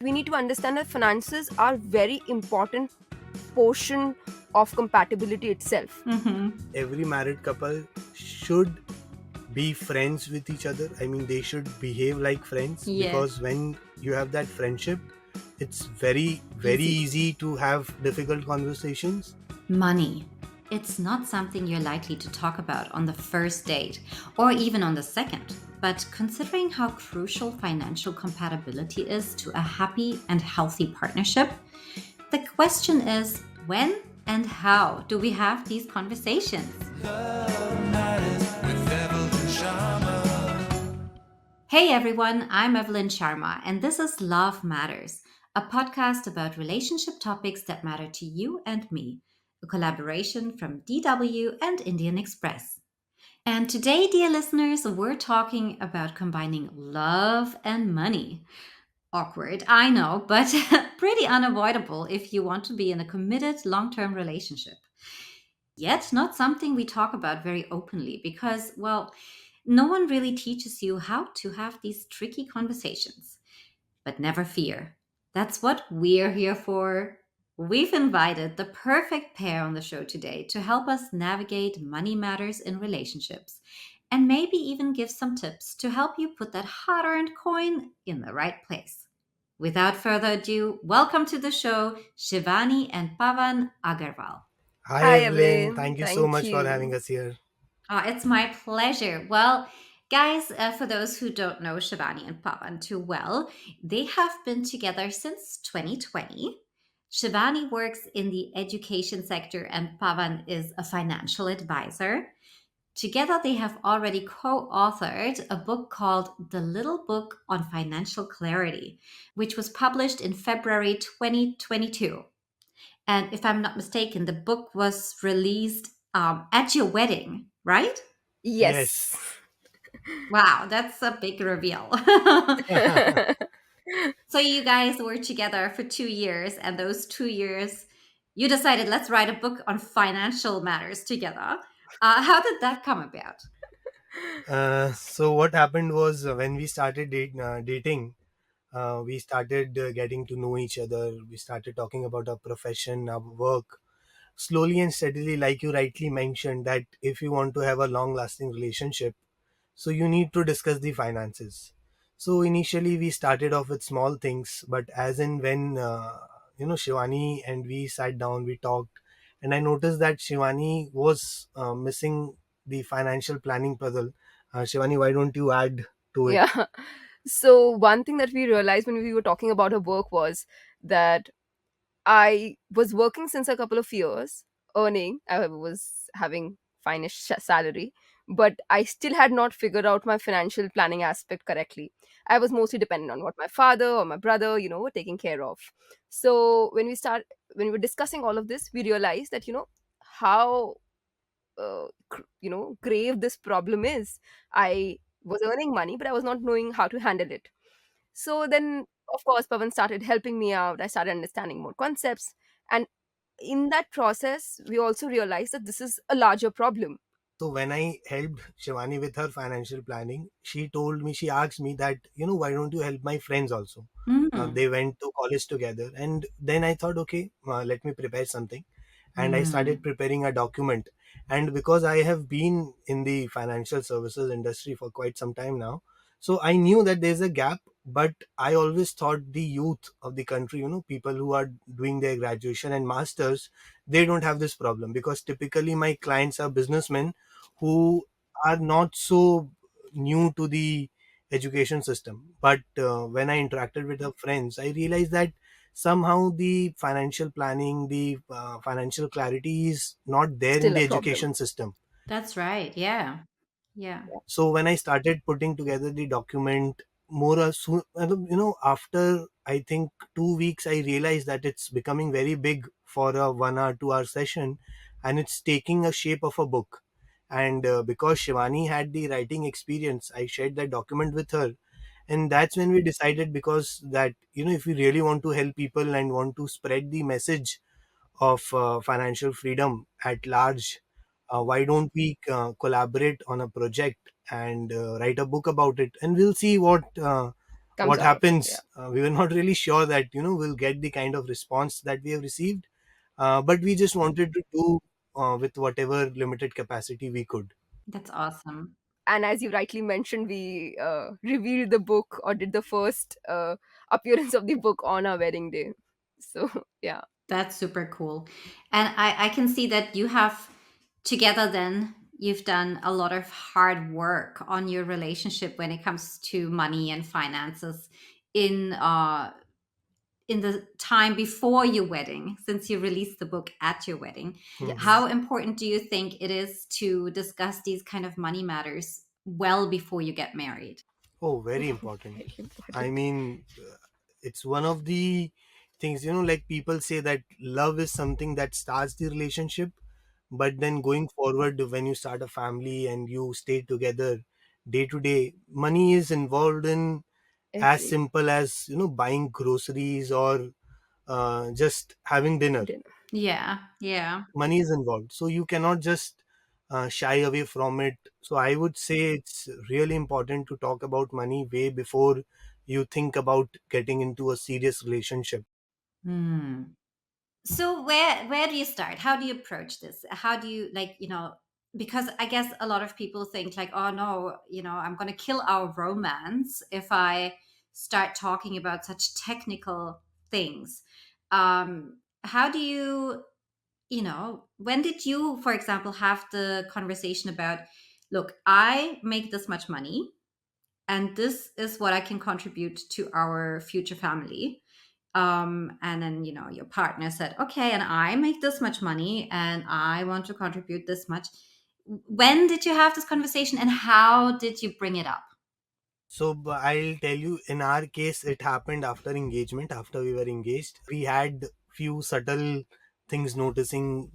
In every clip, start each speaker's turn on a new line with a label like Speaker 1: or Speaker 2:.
Speaker 1: We need to understand that finances are very important portion of compatibility itself.
Speaker 2: Mm-hmm.
Speaker 3: Every married couple should be friends with each other. I mean, they should behave like friends,
Speaker 2: Yes.
Speaker 3: because when you have that friendship, it's very
Speaker 2: Easy.
Speaker 3: easy to have difficult conversations.
Speaker 2: Money. It's not something you're likely to talk about on the first date or even on the second. But considering how crucial financial compatibility is to a happy and healthy partnership, the question is when and how do we have these conversations? Hey everyone, I'm Evelyn Sharma, and this is Love Matters, a podcast about relationship topics that matter to you and me, a collaboration from DW and Indian Express. And today, dear listeners, we're talking about combining love and money. Awkward, I know, but pretty unavoidable if you want to be in a committed long term relationship. Yet, not something we talk about very openly because, well, no one really teaches you how to have these tricky conversations. But never fear. That's what we're here for. We've invited the perfect pair on the show today to help us navigate money matters in relationships and maybe even give some tips to help you put that hard earned coin in the right place. Without further ado, welcome to the show, Shivani and Pawan Agarwal.
Speaker 3: Hi
Speaker 1: Hi
Speaker 3: Evelyn,
Speaker 1: Evelyn,
Speaker 3: thank you so
Speaker 1: thank
Speaker 3: much for
Speaker 1: you.
Speaker 3: having us here.
Speaker 2: It's my pleasure. Well, guys, for those who don't know Shivani and Pawan too well, they have been together since 2020. Shivani works in the education sector and Pawan is a financial advisor. Together, they have already co authored a book called The Little Book on Financial Clarity, which was published in February 2022. And if I'm not mistaken, the book was released at your wedding, right?
Speaker 1: Yes.
Speaker 3: Yes.
Speaker 2: Wow, that's a big reveal. So you guys were together for 2 years, and those 2 years, you decided let's write a book on financial matters together. How did that come about?
Speaker 3: So what happened was, when we started dating, we started getting to know each other. We started talking about our profession, our work. Slowly and steadily, like you rightly mentioned, that if you want to have a long lasting relationship, so you need to discuss the finances. So initially we started off with small things, but as in when Shivani and we sat down, we talked, and I noticed that Shivani was missing the financial planning puzzle. Shivani, why don't you add to it?
Speaker 1: Yeah. So one thing that we realized when we were talking about her work was that I was working since a couple of years, earning. I was having finish salary, but I still had not figured out my financial planning aspect correctly. I was mostly dependent on what my father or my brother, were taking care of. So when we were discussing all of this, we realized that how grave this problem is. I was earning money, but I was not knowing how to handle it. So then, of course, Pavan started helping me out. I started understanding more concepts. And in that process, we also realized that this is a larger problem.
Speaker 3: So when I helped Shivani with her financial planning, she asked me that, why don't you help my friends also?
Speaker 2: Mm.
Speaker 3: They went to college together. And then I thought, okay, let me prepare something. And I started
Speaker 2: Mm.
Speaker 3: preparing a document. And because I have been in the financial services industry for quite some time now, so I knew that there's a gap. But I always thought the youth of the country, people who are doing their graduation and masters, they don't have this problem, because typically my clients are businessmen who are not so new to the education system. But when I interacted with her friends, I realized that somehow the financial planning, the financial clarity is not there in
Speaker 1: Still
Speaker 3: the
Speaker 1: a problem.
Speaker 3: education system.
Speaker 2: That's right. Yeah. Yeah.
Speaker 3: So when I started putting together the document, more or soon, after I think 2 weeks, I realized that it's becoming very big for a 1 hour, 2 hour session, and it's taking a shape of a book. And because Shivani had the writing experience, I shared that document with her. And that's when we decided, because that, if we really want to help people and want to spread the message of financial freedom at large, why don't we collaborate on a project and write a book about it, and we'll see what
Speaker 1: comes
Speaker 3: what
Speaker 1: out. Yeah.
Speaker 3: happens, we were not really sure that we'll get the kind of response that we have received, but we just wanted to do with whatever limited capacity we could.
Speaker 2: That's awesome.
Speaker 1: And as you rightly mentioned, we revealed the book, or did the first appearance of the book on our wedding day. So yeah.
Speaker 2: That's super cool. And I can see that you have together then you've done a lot of hard work on your relationship when it comes to money and finances in in the time before your wedding, since you released the book at your wedding.
Speaker 3: Mhm.
Speaker 2: How
Speaker 1: Yes.
Speaker 2: important do you think it is to discuss these kind of money matters well before you get married?
Speaker 3: Oh, very important.
Speaker 1: Very
Speaker 3: I
Speaker 1: important.
Speaker 3: mean, it's one of the things, like people say that love is something that starts the relationship, but then going forward, when you start a family and you stay together day to day, money is involved in as
Speaker 1: Every
Speaker 3: simple as, buying groceries or just having dinner.
Speaker 1: dinner.
Speaker 2: Yeah, yeah.
Speaker 3: Money is involved, so you cannot just shy away from it. So I would say it's really important to talk about money way before you think about getting into a serious relationship.
Speaker 2: Hmm. So where do you start? How do you approach this? How do you, like, because I guess a lot of people think like, oh no, I'm going to kill our romance if I start talking about such technical things. How do you, when did you, for example, have the conversation about, look, I make this much money and this is what I can contribute to our future family. And then, your partner said, okay, and I make this much money and I want to contribute this much. When did you have this conversation and how did you bring it up?
Speaker 3: So I'll tell you, in our case it happened after engagement. After we were engaged, we had few subtle things noticing,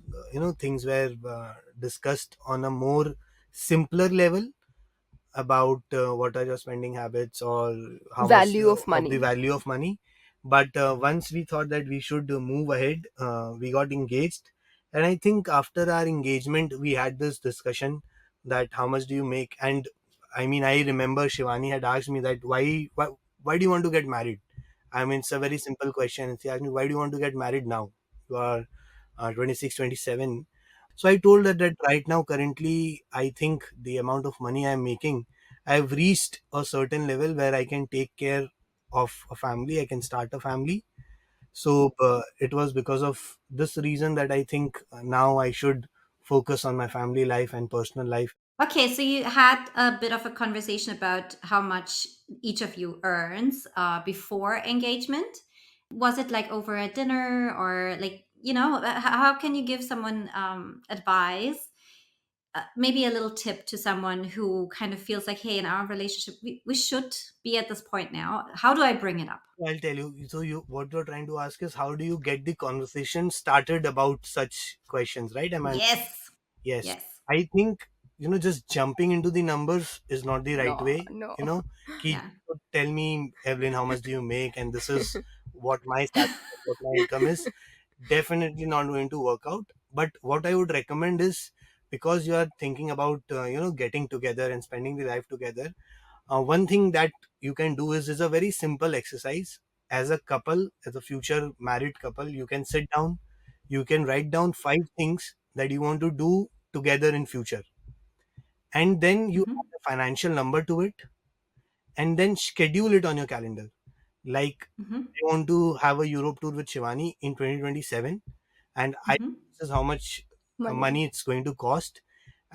Speaker 3: things were discussed on a more simpler level about what are your spending habits or how much
Speaker 1: Value of
Speaker 3: of the
Speaker 1: money.
Speaker 3: value of money. But once we thought that we should move ahead, we got engaged. And I think after our engagement we had this discussion that how much do you make. And I mean, I remember Shivani had asked me that why do you want to get married. I mean, it's a very simple question. She asked me, why do you want to get married now? You are 26, 27. So I told her that right now, currently, I think the amount of money I'm making, I've reached a certain level where I can take care of a family, I can start a family. So it was because of this reason that I think now I should focus on my family life and personal life.
Speaker 2: Okay, so you had a bit of a conversation about how much each of you earns before engagement. Was it like over a dinner, or like, how can you give someone advice, maybe a little tip to someone who kind of feels like, hey, in our relationship, we should be at this point now. How do I bring it up?
Speaker 3: I'll tell you. So you, what you're trying to ask is how do you get the conversation started about such questions, right? Am I?
Speaker 2: Yes.
Speaker 3: Yes,
Speaker 2: Yes.
Speaker 3: I think just jumping into the numbers is not the right
Speaker 1: No,
Speaker 3: way.
Speaker 1: no.
Speaker 3: Ki,
Speaker 2: Yeah.
Speaker 3: tell me, Evelyn, how much do you make, and this is what my salary, what my income is. Definitely not going to work out. But what I would recommend is, because you are thinking about getting together and spending the life together, one thing that you can do is a very simple exercise. As a couple, as a future married couple, you can sit down, you can write down 5 things that you want to do together in future, and then you
Speaker 2: Hmm.
Speaker 3: add a financial number to it, and then schedule it on your calendar. Like,
Speaker 2: Hmm.
Speaker 3: I want to have a Europe tour with Shivani in 2027, and I
Speaker 2: Hmm.
Speaker 3: this is how much
Speaker 1: Money.
Speaker 3: money it's going to cost,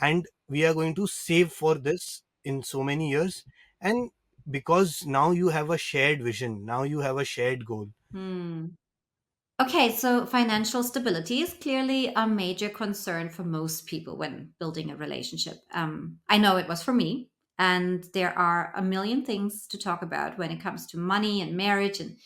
Speaker 3: and we are going to save for this in so many years. And because now you have a shared vision, now you have a shared goal.
Speaker 2: Hmm. Okay, so financial stability is clearly a major concern for most people when building a relationship. I know it was for me, and there are a million things to talk about when it comes to money and marriage. And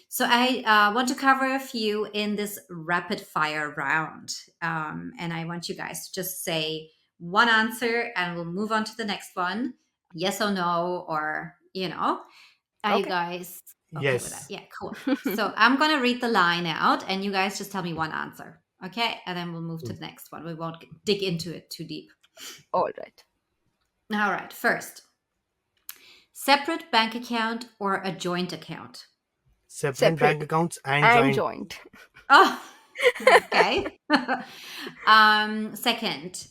Speaker 2: so I want to cover a few in this rapid fire round. And I want you guys to just say one answer and we'll move on to the next one. Yes or no, or, are you
Speaker 1: Okay.
Speaker 2: guys okay with that?
Speaker 3: Yes.
Speaker 2: Yeah, cool. So I'm going to read the line out and you guys just tell me one answer. Okay. And then we'll move to
Speaker 3: Mm.
Speaker 2: the next one. We won't dig into it too deep.
Speaker 1: All right.
Speaker 2: All right. First, Separate bank account or a joint account?
Speaker 3: Separate bank
Speaker 1: Separate
Speaker 3: accounts and
Speaker 1: and
Speaker 3: joint.
Speaker 1: joint.
Speaker 2: Oh, okay. Second,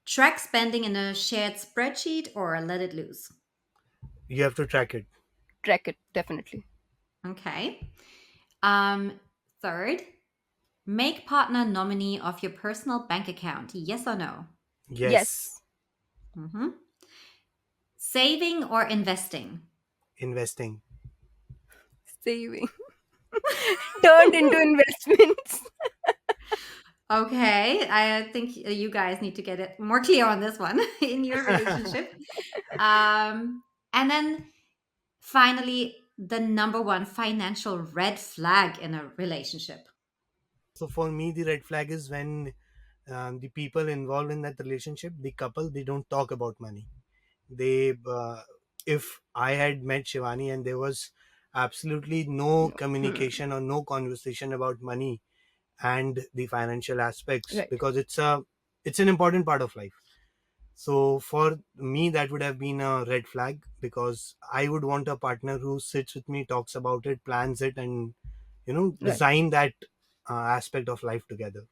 Speaker 2: track spending in a shared spreadsheet or let it loose?
Speaker 3: You have to track it.
Speaker 1: Track it, definitely.
Speaker 2: Okay. Um, Third, make partner nominee of your personal bank account. Yes or no?
Speaker 3: Yes.
Speaker 1: Yes.
Speaker 2: Mhm. Saving or investing?
Speaker 3: Investing.
Speaker 1: Saving. Turned into investments.
Speaker 2: Okay, I think you guys need to get it more clear on this one in your relationship. And then finally, the number one financial red flag in a relationship.
Speaker 3: So for me, the red flag is when the people involved in that relationship, the couple, they don't talk about money. They If I had met Shivani and there was absolutely no
Speaker 1: No. Hmm.
Speaker 3: communication or no conversation about money and the financial aspects,
Speaker 1: Right.
Speaker 3: because it's an important part of life. So for me, that would have been a red flag, because I would want a partner who sits with me, talks about it, plans it, and
Speaker 1: Right.
Speaker 3: design that aspect of life together.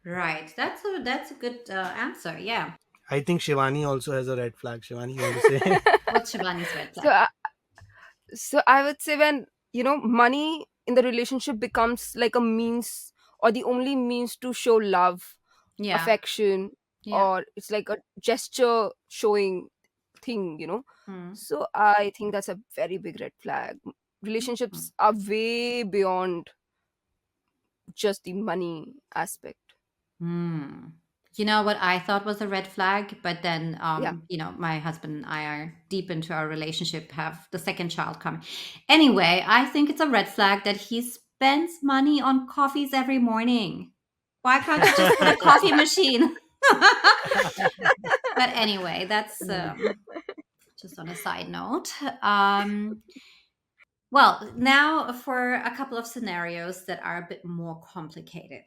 Speaker 2: Right. That's a good answer. Yeah.
Speaker 3: I think Shivani also has a red flag. Shivani, you want to say?
Speaker 2: What's Shivani's red
Speaker 1: so
Speaker 2: flag?
Speaker 1: I, so I would say when money in the relationship becomes like a means or the only means to show love,
Speaker 2: Yeah.
Speaker 1: affection,
Speaker 2: Yeah.
Speaker 1: or it's like a gesture showing thing.
Speaker 2: Mm.
Speaker 1: So I think that's a very big red flag.
Speaker 2: Mm.
Speaker 1: Relationships are way beyond just the money aspect.
Speaker 2: Mm. You know what I thought was a red flag, but then,
Speaker 1: Yeah.
Speaker 2: my husband and I are deep into our relationship, have the second child coming. Anyway, I think it's a red flag that he spends money on coffees every morning. Why can't you just get a coffee machine? But anyway, that's just on a side note. Well, now for a couple of scenarios that are a bit more complicated.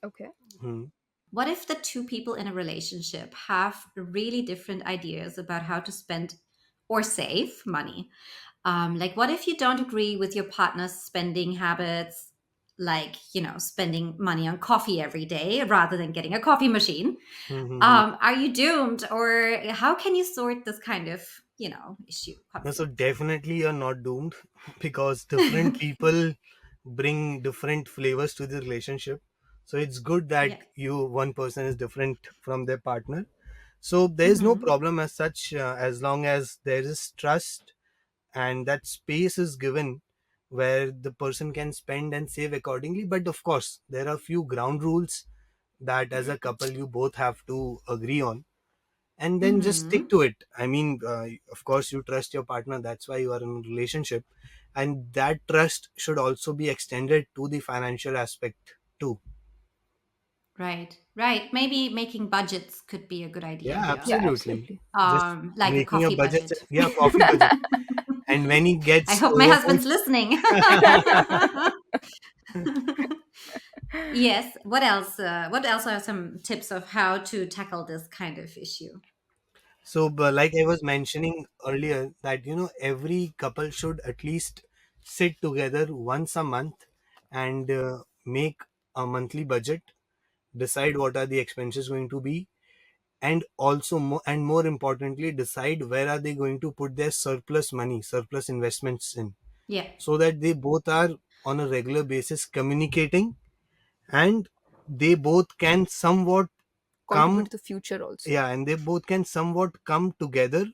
Speaker 1: Okay.
Speaker 3: Hmm.
Speaker 2: What if the two people in a relationship have really different ideas about how to spend or save money? Like, what if you don't agree with your partner's spending habits, like, spending money on coffee every day rather than getting a coffee machine?
Speaker 3: Hmm.
Speaker 2: Are you doomed, or how can you sort this kind of, issue,
Speaker 3: No, so
Speaker 2: conflict?
Speaker 3: definitely you're not doomed because different people bring different flavors to the relationship. So it's good that
Speaker 2: Yeah.
Speaker 3: one person is different from their partner. So there is no
Speaker 2: Hmm.
Speaker 3: problem as such, as long as there is trust and that space is given where the person can spend and save accordingly. But of course, there are few ground rules that as a couple you both have to agree on, and then just stick
Speaker 2: Hmm.
Speaker 3: to it. I mean, of course you trust your partner, that's why you are in a relationship, and that trust should also be extended to the financial aspect too.
Speaker 2: Right. Right. Maybe making budgets could be a good idea
Speaker 3: Yeah,
Speaker 2: here.
Speaker 1: Yeah,
Speaker 3: absolutely.
Speaker 1: absolutely.
Speaker 3: Just
Speaker 2: Like a
Speaker 3: making a
Speaker 2: coffee
Speaker 3: budget.
Speaker 2: budget.
Speaker 3: Yeah, coffee budget. And when he
Speaker 2: I
Speaker 3: gets
Speaker 2: hope my
Speaker 3: overboard.
Speaker 2: husband's listening. Yes. What else? What else are some tips of how to tackle this kind of issue?
Speaker 3: So, but like I was mentioning earlier, that every couple should at least sit together once a month and make a monthly budget, decide what are the expenses going to be, and also more importantly, decide where are they going to put their surplus money, surplus investments in,
Speaker 2: Yeah.
Speaker 3: so that they both are on a regular basis communicating, and they both can somewhat
Speaker 1: Contribute
Speaker 3: come.
Speaker 1: to the future also.
Speaker 3: Yeah, and they both can somewhat come together,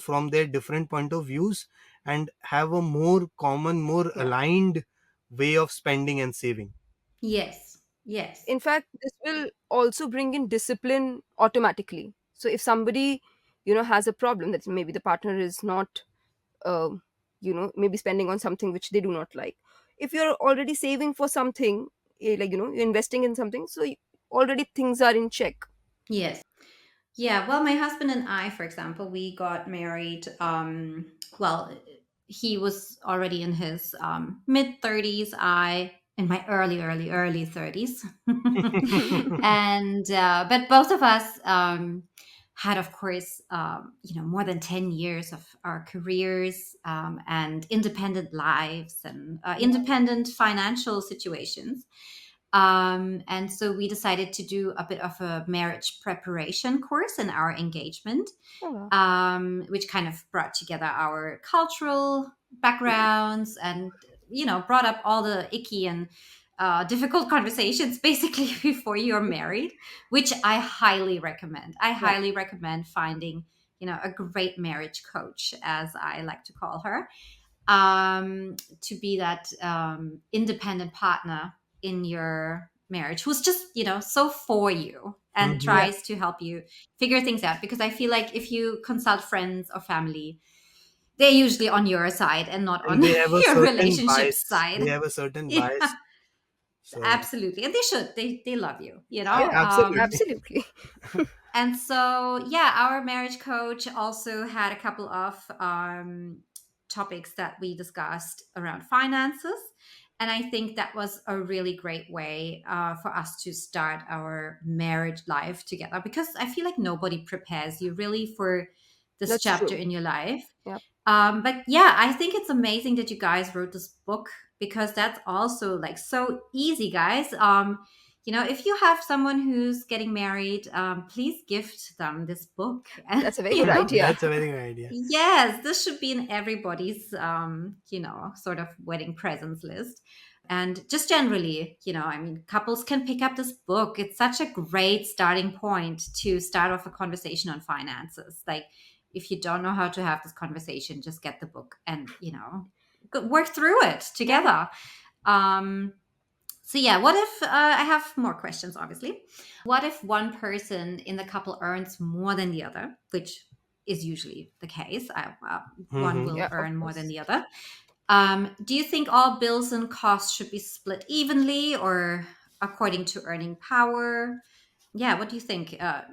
Speaker 3: from their different point of views, and have a more common, more
Speaker 1: Yeah.
Speaker 3: aligned way of spending and saving.
Speaker 2: Yes. Yes.
Speaker 1: In fact, this will also bring in discipline automatically. So if somebody has a problem that maybe the partner is not uh, maybe spending on something which they do not like, if you're already saving for something, like you're investing in something, so already things are in check.
Speaker 2: Yes. Yeah, well, my husband and I, for example, we got married. Well, he was already in his mid 30s. I in my early 30s, and but both of us had, of course, more than 10 years of our careers, and independent lives, and independent financial situations. And so we decided to do a bit of a marriage preparation course in our engagement,
Speaker 1: Oh, wow.
Speaker 2: which kind of brought together our cultural backgrounds, and brought up all the icky and difficult conversations basically before you're married, which I highly recommend. I
Speaker 1: Yeah,
Speaker 2: highly recommend finding a great marriage coach, as I like to call her, to be that independent partner in your marriage, who's just so for you and
Speaker 3: Hmm.
Speaker 1: yeah,
Speaker 2: tries to help you figure things out. Because I feel like if you consult friends or family, they're usually on your side and not
Speaker 3: And
Speaker 2: on
Speaker 3: they have a
Speaker 2: your
Speaker 3: certain
Speaker 2: relationship
Speaker 3: bias. They
Speaker 2: side.
Speaker 3: have a certain
Speaker 2: Yeah,
Speaker 3: bias. So
Speaker 2: absolutely. And they should. They love you,
Speaker 1: yeah,
Speaker 3: absolutely.
Speaker 1: absolutely.
Speaker 2: And so, yeah, our marriage coach also had a couple of topics that we discussed around finances. And I think that was a really great way for us to start our marriage life together, because I feel like nobody prepares you really for this
Speaker 1: That's
Speaker 2: chapter
Speaker 1: true.
Speaker 2: in your life.
Speaker 1: Yeah,
Speaker 2: But yeah, I think it's amazing that you guys wrote this book, because that's also like so easy, guys. If you have someone who's getting married, please gift them this book. And
Speaker 1: that's a very good idea.
Speaker 3: That's a very good idea.
Speaker 2: yes, this should be in everybody's, sort of wedding presents list. And just generally, I mean, couples can pick up this book. It's such a great starting point to start off a conversation on finances. Like, if you don't know how to have this conversation, just get the book and, work through it
Speaker 1: Yeah,
Speaker 2: together. Um, so yeah, what if I have more questions, obviously. What if one person in the couple earns more than the other, which is usually the case? One
Speaker 3: Hmm.
Speaker 2: will
Speaker 1: yeah, of
Speaker 2: earn more than
Speaker 1: course.
Speaker 2: the other. Do you think all bills and costs should be split evenly, or according to earning power? Yeah, what do you think? How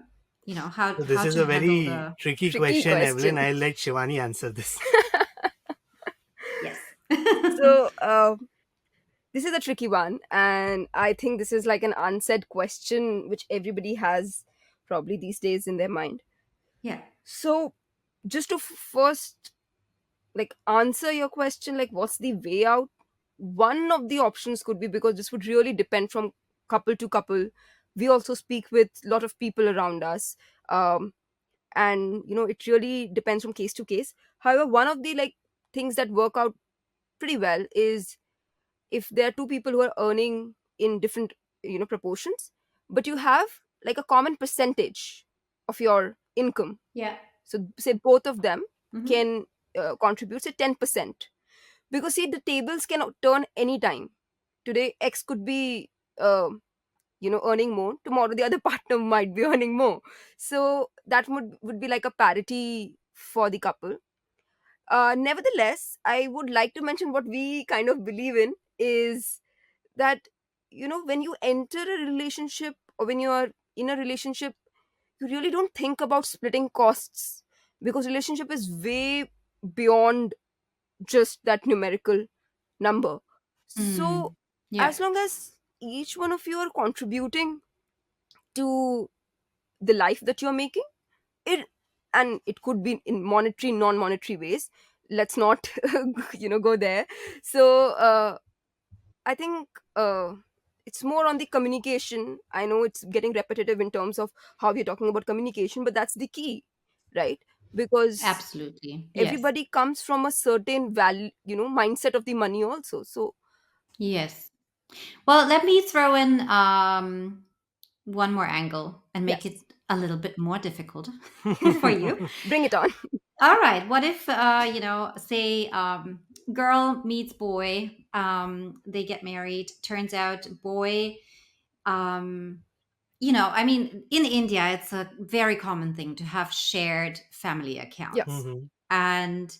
Speaker 3: So this
Speaker 2: how
Speaker 3: is
Speaker 2: to
Speaker 3: a
Speaker 2: handle
Speaker 3: very
Speaker 2: the
Speaker 3: tricky
Speaker 1: Tricky
Speaker 3: question, Evelyn.
Speaker 1: question.
Speaker 3: I'll let Shivani answer this.
Speaker 2: yes.
Speaker 1: So, this is a tricky one, and I think this is like an unsaid question which everybody has probably these days in their mind.
Speaker 2: Yeah.
Speaker 1: So, just to first like answer your question, like what's the way out? One of the options could be, because this would really depend from couple to couple. We also speak with a lot of people around us, um, and it really depends from case to case. However, one of the like things that work out pretty well is if there are two people who are earning in different proportions, but you have like a common percentage of your income.
Speaker 2: Yeah.
Speaker 1: So say both of them
Speaker 2: Hmm.
Speaker 1: can contribute say 10%, because see the tables can turn anytime. Today X could be earning more, tomorrow the other partner might be earning more. So that would be like a parity for the couple. Nevertheless, I would like to mention what we kind of believe in is that when you enter a relationship, or when you are in a relationship, you really don't think about splitting costs, because relationship is way beyond just that numerical number. So
Speaker 2: Mm. Yeah.
Speaker 1: as long as each one of you are contributing to the life that you're making, it and it could be in monetary, non-monetary ways. Let's not go there. So I think it's more on the communication. I know it's getting repetitive in terms of how we're talking about communication, but that's the key, right? Because
Speaker 2: Absolutely. Yes.
Speaker 1: everybody comes from a certain value, mindset of the money also. So
Speaker 2: Yes. Well, let me throw in one more angle and make
Speaker 1: yes,
Speaker 2: it a little bit more difficult for you.
Speaker 1: bring it on.
Speaker 2: All right. What if, say, girl meets boy, they get married. Turns out, boy, um, I mean, in India, it's a very common thing to have shared family accounts.
Speaker 1: Yes.
Speaker 3: Hmm.
Speaker 2: And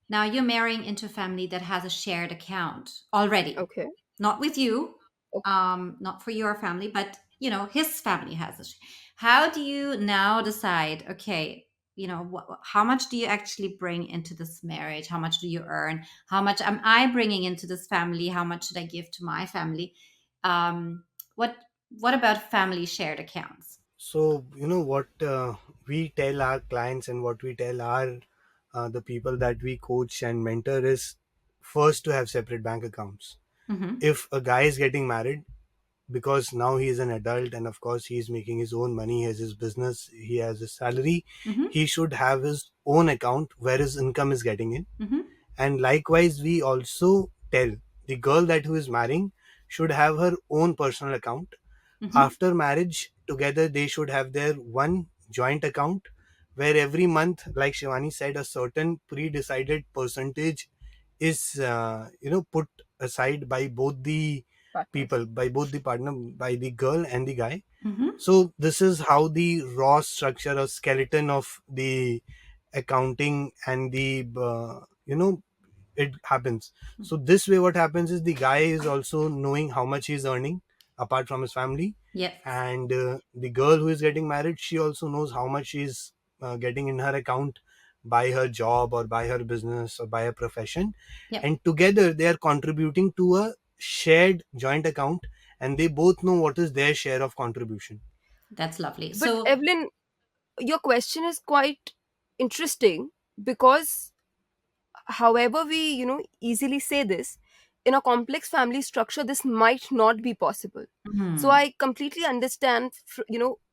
Speaker 2: now you're marrying into a family that has a shared account already,
Speaker 1: Okay.
Speaker 2: not with you,
Speaker 1: Okay.
Speaker 2: not for your family, but his family has a. How do you now decide? Okay, how much do you actually bring into this marriage? How much do you earn? How much am I bringing into this family? How much should I give to my family? Um, what What about family shared accounts?
Speaker 3: So, what we tell our clients and what we tell our the people that we coach and mentor is first to have separate bank accounts.
Speaker 2: Mm-hmm.
Speaker 3: If a guy is getting married, because now he is an adult and of course he is making his own money, he has his business, he has his salary,
Speaker 2: Mm-hmm.
Speaker 3: he should have his own account where his income is getting in.
Speaker 2: Mm-hmm.
Speaker 3: And likewise, we also tell the girl that who is marrying should have her own personal account.
Speaker 2: Mm-hmm.
Speaker 3: After marriage, together they should have their one joint account where every month, like Shivani said, a certain pre-decided percentage is put aside by both the
Speaker 1: Partners.
Speaker 3: people, by both the partner, by the girl and the guy.
Speaker 2: Mm-hmm.
Speaker 3: So this is how the raw structure or skeleton of the accounting and the it happens. So this way what happens is the guy is also knowing how much he's earning apart from his family,
Speaker 2: Yes.
Speaker 3: and the girl who is getting married, she also knows how much she's getting in her account by her job or by her business or by her profession,
Speaker 2: Yep.
Speaker 3: and together they are contributing to a shared joint account, and they both know what is their share of contribution.
Speaker 2: That's lovely.
Speaker 1: But
Speaker 2: So,
Speaker 1: Evelyn, your question is quite interesting because however we easily say this, in a complex family structure this might not be possible. So
Speaker 2: hmm,
Speaker 1: I completely understand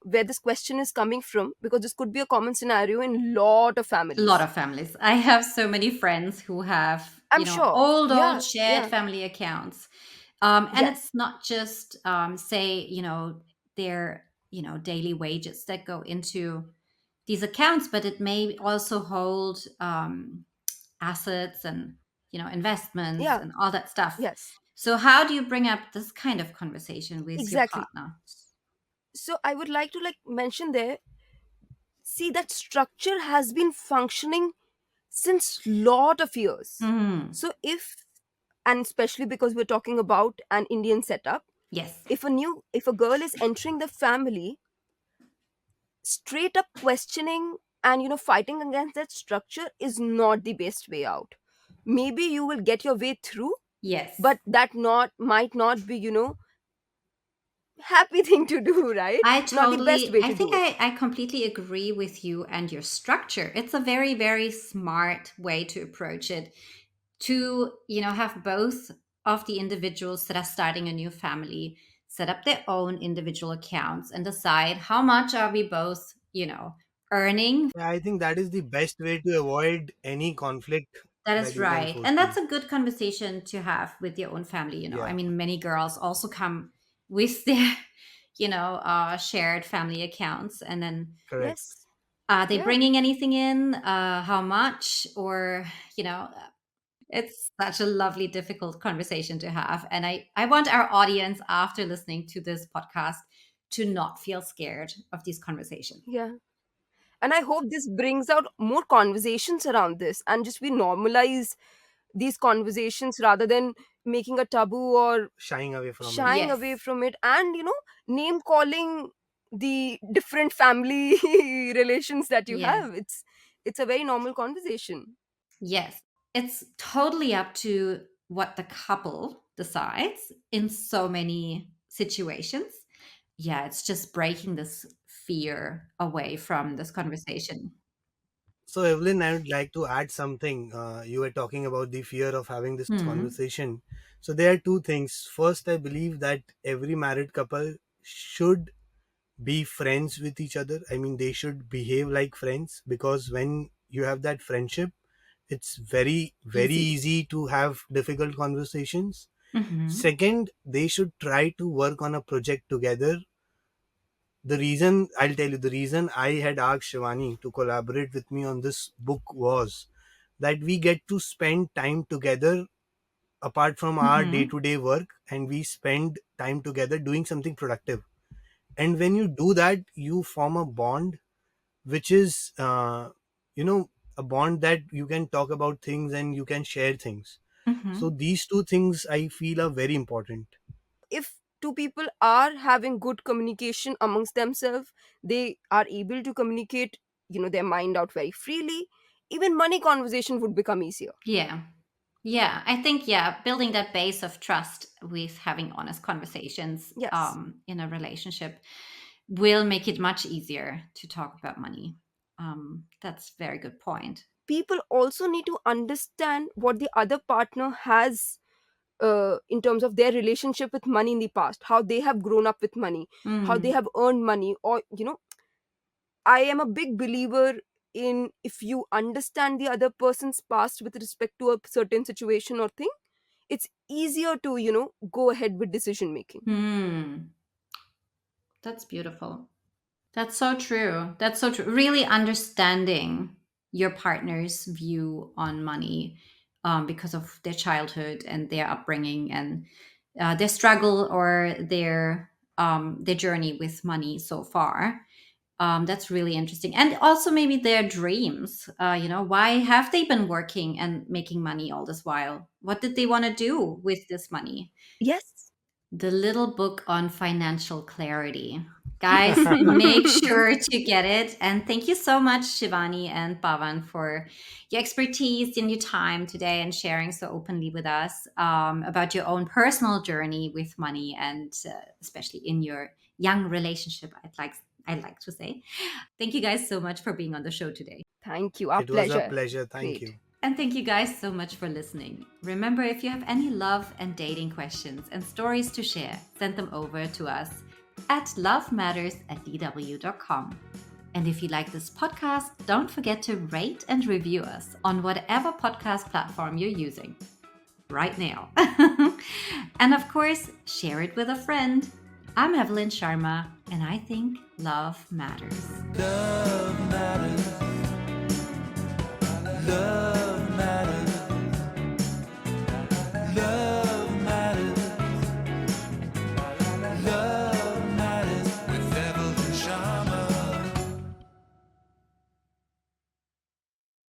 Speaker 1: where this question is coming from, because this could be a common scenario in lot of
Speaker 2: a lot
Speaker 1: families.
Speaker 2: of families. I have so many friends who have,
Speaker 1: I'm sure.
Speaker 2: old
Speaker 1: Yeah,
Speaker 2: shared
Speaker 1: yeah.
Speaker 2: family accounts. And it's
Speaker 1: Yes,
Speaker 2: not just, say, their, daily wages that go into these accounts, but it may also hold assets and, investments
Speaker 1: yeah,
Speaker 2: and all that stuff.
Speaker 1: yes,
Speaker 2: So, how do you bring up this kind of conversation with your
Speaker 1: exactly.
Speaker 2: partner?
Speaker 1: So I would like to mention there, see that structure has been functioning since lot of years.
Speaker 2: Hmm.
Speaker 1: So if, and especially because we're talking about an Indian setup,
Speaker 2: Yes.
Speaker 1: if a girl is entering the family, straight up questioning and fighting against that structure is not the best way out. Maybe you will get your way through,
Speaker 2: Yes.
Speaker 1: but that not might not be happy thing to do, right? Not the best way
Speaker 2: I
Speaker 1: to
Speaker 2: think
Speaker 1: do it.
Speaker 2: I completely agree with you and your structure. It's a very, very smart way to approach it, to, have both of the individuals that are starting a new family set up their own individual accounts and decide how much are we both, earning.
Speaker 3: Yeah, I think that is the best way to avoid any conflict
Speaker 2: That
Speaker 3: that
Speaker 2: is
Speaker 3: you can
Speaker 2: right. And that's
Speaker 3: foresee.
Speaker 2: a good conversation to have with your own family. I
Speaker 3: Yeah,
Speaker 2: mean, many girls also come with their, shared family accounts. And then
Speaker 3: correct.
Speaker 1: Yes.
Speaker 2: are they
Speaker 1: Yeah.
Speaker 2: bringing anything in? How much? Or, it's such a lovely, difficult conversation to have. And I want our audience, after listening to this podcast, to not feel scared of these conversations.
Speaker 1: Yeah. And I hope this brings out more conversations around this, and just we normalize these conversations rather than making a taboo or
Speaker 3: Shying away from it.
Speaker 1: shying away
Speaker 2: Yes.
Speaker 1: from it, and name calling the different family relations that you
Speaker 2: Yes.
Speaker 1: have. It's a very normal conversation.
Speaker 2: Yes. It's totally up to what the couple decides in so many situations. Yeah, it's just breaking this fear away from this conversation.
Speaker 3: So, Evelyn, I would like to add something. You were talking about the fear of having this
Speaker 2: Hmm.
Speaker 3: conversation. So, there are two things. First, I believe that every married couple should be friends with each other. I mean, they should behave like friends, because when you have that friendship, it's very, very
Speaker 2: Easy.
Speaker 3: easy to have difficult conversations.
Speaker 2: Hmm.
Speaker 3: Second, they should try to work on a project together. The reason, I'll tell you, the reason I had asked Shivani to collaborate with me on this book was that we get to spend time together apart from our day
Speaker 2: Hmm.
Speaker 3: to day work, and we spend time together doing something productive. And when you do that, you form a bond which is, a bond that you can talk about things and you can share things. So,
Speaker 2: Hmm.
Speaker 3: these two things I feel are very important.
Speaker 1: If two people are having good communication amongst themselves, they are able to communicate their mind out very freely, even money conversation would become easier.
Speaker 2: Yeah. Yeah, I think, yeah, building that base of trust with having honest conversations
Speaker 1: Yes.
Speaker 2: in a relationship. will make it much easier to talk about money. That's a very good point.
Speaker 1: People also need to understand what the other partner has, in terms of their relationship with money in the past, how they have grown up with money, how they
Speaker 2: Mm.
Speaker 1: have earned money. Or, I am a big believer in, if you understand the other person's past with respect to a certain situation or thing, it's easier to, go ahead with decision making.
Speaker 2: Hmm. That's beautiful. That's so true. That's so true. Really understanding your partner's view on money, because of their childhood and their upbringing and their struggle or their journey with money so far. That's really interesting. And also maybe their dreams. Why have they been working and making money all this while? What did they want to do with this money?
Speaker 1: Yes.
Speaker 2: The Little Book on Financial Clarity. Guys, make sure to get it. And thank you so much, Shivani and Pawan, for your expertise and your time today and sharing so openly with us, about your own personal journey with money and especially in your young relationship, I'd like to say. Thank you guys so much for being on the show today.
Speaker 1: Thank you. Our
Speaker 3: It was a
Speaker 1: pleasure.
Speaker 3: pleasure. Thank
Speaker 1: Great.
Speaker 3: you.
Speaker 2: And thank you guys so much for listening. Remember, if you have any love and dating questions and stories to share, send them over to us at lovematters@dw.com. And if you like this podcast, don't forget to rate and review us on whatever podcast platform you're using right now. And of course, share it with a friend. I'm Evelyn Sharma, and I think love matters.
Speaker 3: Love matters. Love